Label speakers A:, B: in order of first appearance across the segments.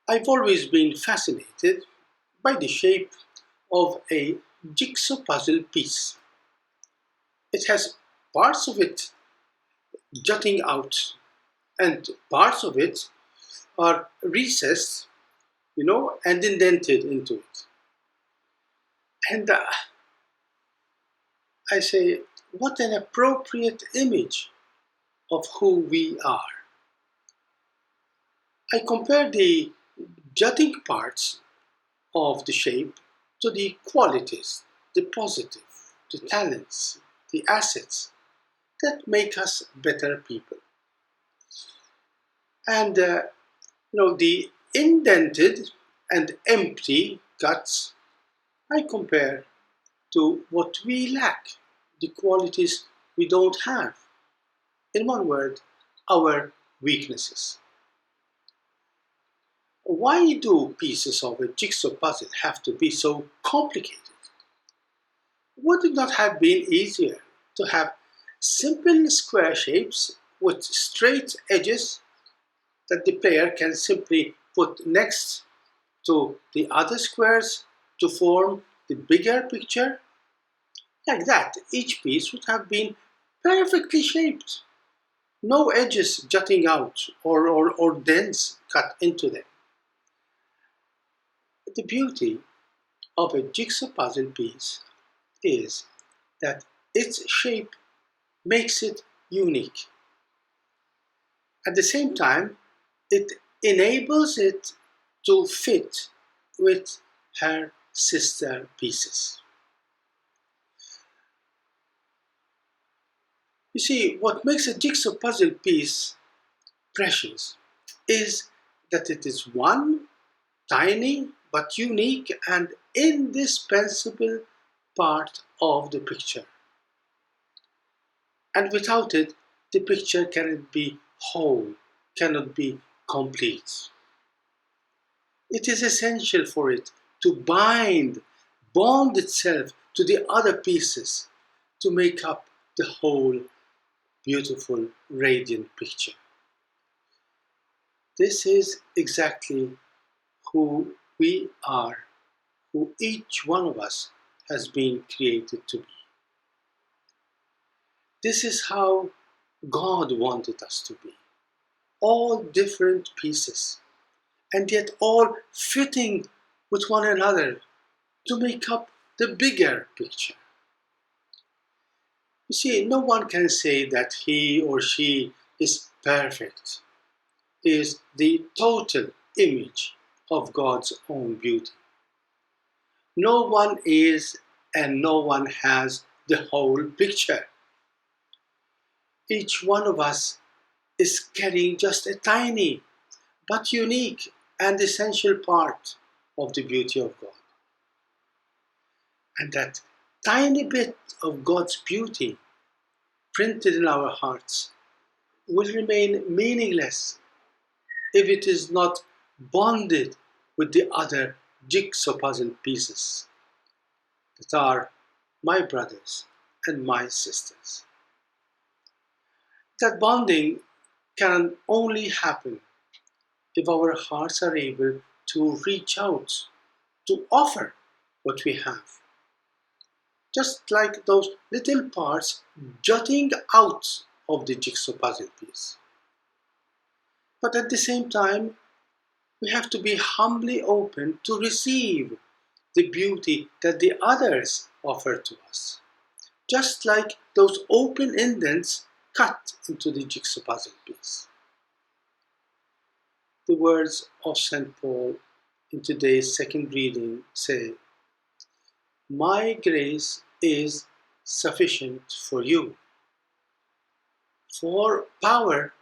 A: I've always been fascinated by the shape of a jigsaw puzzle piece. It has parts of it jutting out, and parts of it are recessed, and indented into it. And I say, what an appropriate image of who we are. I compare the jutting parts of the shape to the qualities, the positive, the talents, the assets that make us better people. And the indented and empty cuts I compare to what we lack, the qualities we don't have. In one word, our weaknesses. Why do pieces of a jigsaw puzzle have to be so complicated? Would it not have been easier to have simple square shapes with straight edges that the player can simply put next to the other squares to form the bigger picture? Like that, each piece would have been perfectly shaped, no edges jutting out or dents cut into them. The beauty of a jigsaw puzzle piece is that its shape makes it unique. At the same time, it enables it to fit with her sister pieces. You see, what makes a jigsaw puzzle piece precious is that it is one tiny but unique and indispensable part of the picture. And without it, the picture cannot be whole, cannot be complete. It is essential for it to bond itself to the other pieces to make up the whole beautiful, radiant picture. This is exactly who we are, who each one of us has been created to be. This is how God wanted us to be. All different pieces, and yet all fitting with one another to make up the bigger picture. You see, no one can say that he or she is perfect, is the total image of God's own beauty. No one is and no one has the whole picture. Each one of us is carrying just a tiny but unique and essential part of the beauty of God. And that tiny bit of God's beauty printed in our hearts will remain meaningless if it is not bonded with the other jigsaw puzzle pieces that are my brothers and my sisters. That bonding can only happen if our hearts are able to reach out, to offer what we have. Just like those little parts jutting out of the jigsaw puzzle piece. But at the same time, we have to be humbly open to receive the beauty that the others offer to us. Just like those open indents cut into the jigsaw puzzle piece. The words of St. Paul in today's second reading say, "My grace is sufficient for you, for power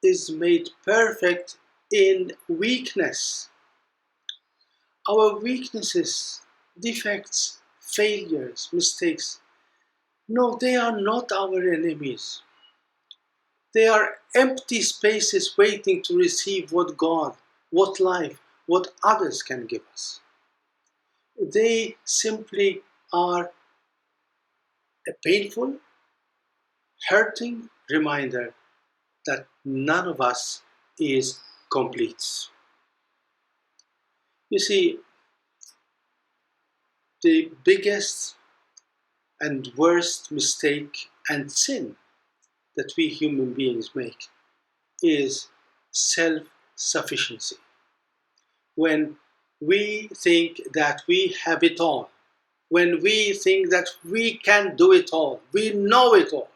A: is made perfect in weakness." Our weaknesses, defects, failures, mistakes, no, they are not our enemies. They are empty spaces waiting to receive what God, what life, what others can give us. They simply are a painful, hurting reminder that none of us is complete. You see, the biggest and worst mistake and sin that we human beings make is self sufficiency. When we think that we have it all, when we think that we can do it all, we know it all,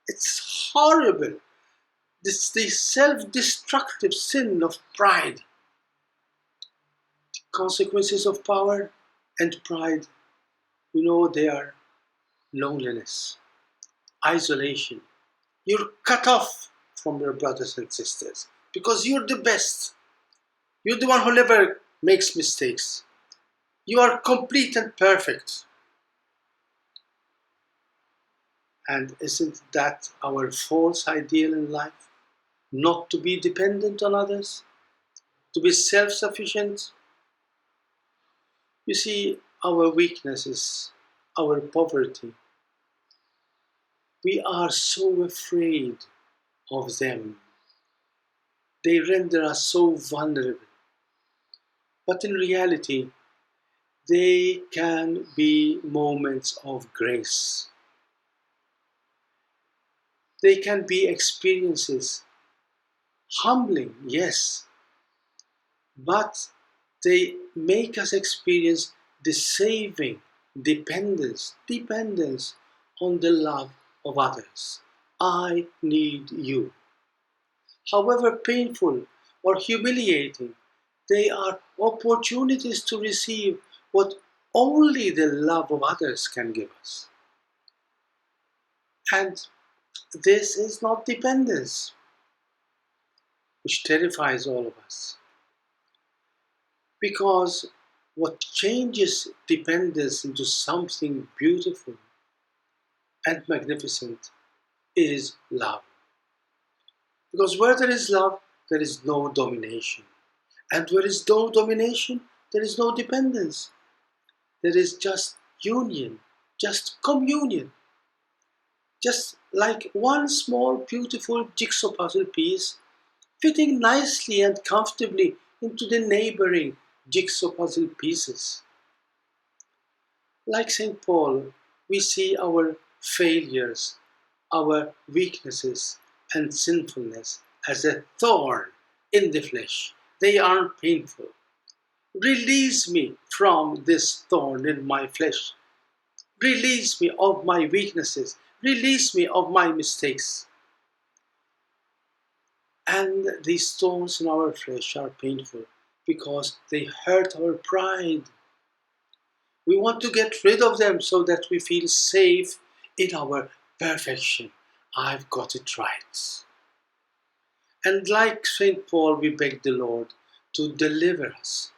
A: it's horrible. It's the self destructive sin of pride. Consequences of power and pride, they are loneliness, isolation. You're cut off from your brothers and sisters because you're the best. You're the one who never makes mistakes. You are complete and perfect. And isn't that our false ideal in life? Not to be dependent on others, to be self sufficient. You see, our weaknesses, our poverty, we are so afraid of them. They render us so vulnerable. But in reality, they can be moments of grace. They can be experiences, humbling, yes, but they make us experience the saving dependence on the love of others. I need you. However painful or humiliating, they are opportunities to receive what only the love of others can give us. And this is not dependence, which terrifies all of us. Because what changes dependence into something beautiful and magnificent is love. Because where there is love, there is no domination. And where is no domination, there is no dependence. There is just union, just communion. Just like one small, beautiful jigsaw puzzle piece fitting nicely and comfortably into the neighboring jigsaw puzzle pieces. Like St. Paul, we see our failures, our weaknesses, and sinfulness as a thorn in the flesh. They aren't painful. Release me from this thorn in my flesh. Release me of my weaknesses. Release me of my mistakes. And these thorns in our flesh are painful because they hurt our pride. We want to get rid of them so that we feel safe in our perfection. I've got it right. And like St. Paul, we beg the Lord to deliver us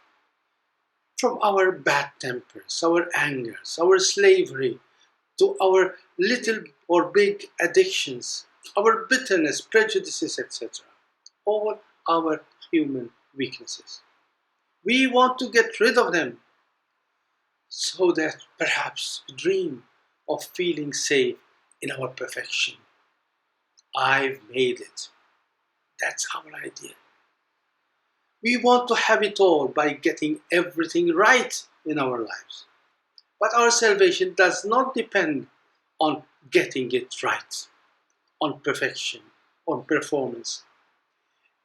A: from our bad tempers, our angers, our slavery, to our little or big addictions, our bitterness, prejudices, etc. All our human weaknesses. We want to get rid of them so that perhaps we dream of feeling safe in our perfection. I've made it. That's our idea. We want to have it all by getting everything right in our lives. But our salvation does not depend on getting it right, on perfection, on performance.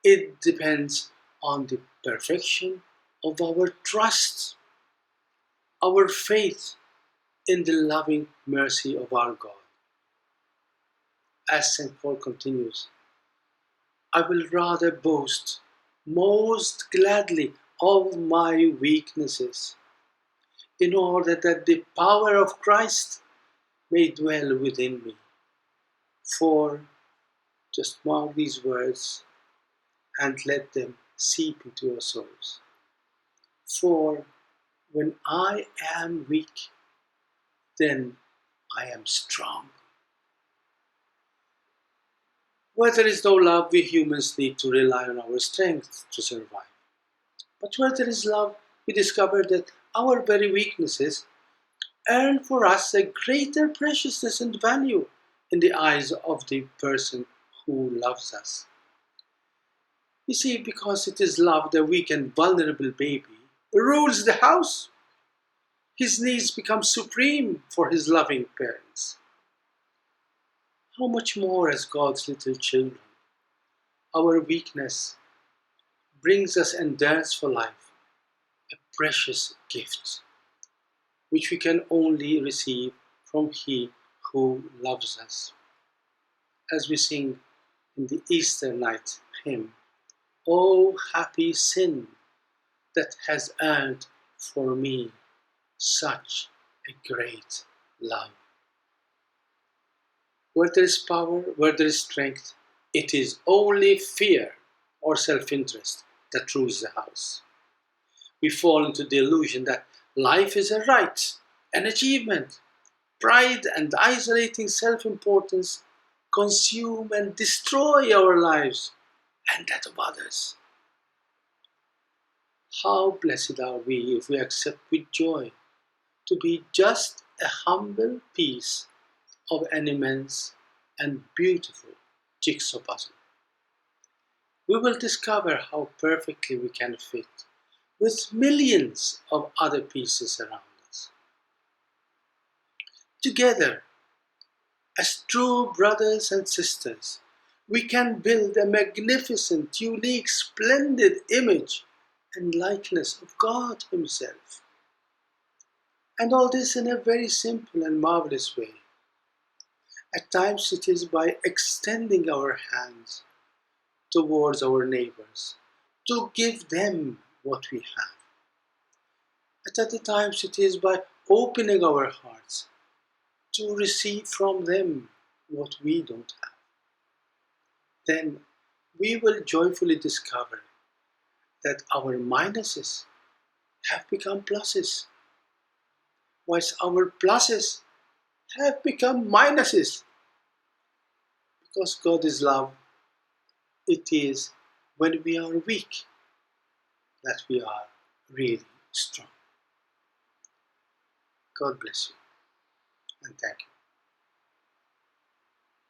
A: It depends on the perfection of our trust, our faith in the loving mercy of our God. As St. Paul continues, I will rather boast most gladly of my weaknesses, in order that the power of Christ may dwell within me. For, just mark these words and let them seep into your souls. For when I am weak, then I am strong. Where there is no love, we humans need to rely on our strength to survive. But where there is love, we discover that our very weaknesses earn for us a greater preciousness and value in the eyes of the person who loves us. You see, because it is love, the weak and vulnerable baby rules the house. His needs become supreme for his loving parents. How much more as God's little children, our weakness brings us endurance for life, a precious gift which we can only receive from He who loves us. As we sing in the Easter night hymn, "O happy sin that has earned for me such a great love." Where there is power, where there is strength, it is only fear or self-interest that rules the house. We fall into the illusion that life is a right, an achievement. Pride and isolating self-importance consume and destroy our lives and that of others. How blessed are we if we accept with joy to be just a humble piece of an immense and beautiful jigsaw puzzle. We will discover how perfectly we can fit with millions of other pieces around us. Together, as true brothers and sisters, we can build a magnificent, unique, splendid image and likeness of God Himself. And all this in a very simple and marvelous way. At times it is by extending our hands towards our neighbors to give them what we have. At other times it is by opening our hearts to receive from them what we don't have. Then we will joyfully discover that our minuses have become pluses, whilst our pluses have become minuses. Because God is love, it is when we are weak that we are really strong. God bless you and thank you.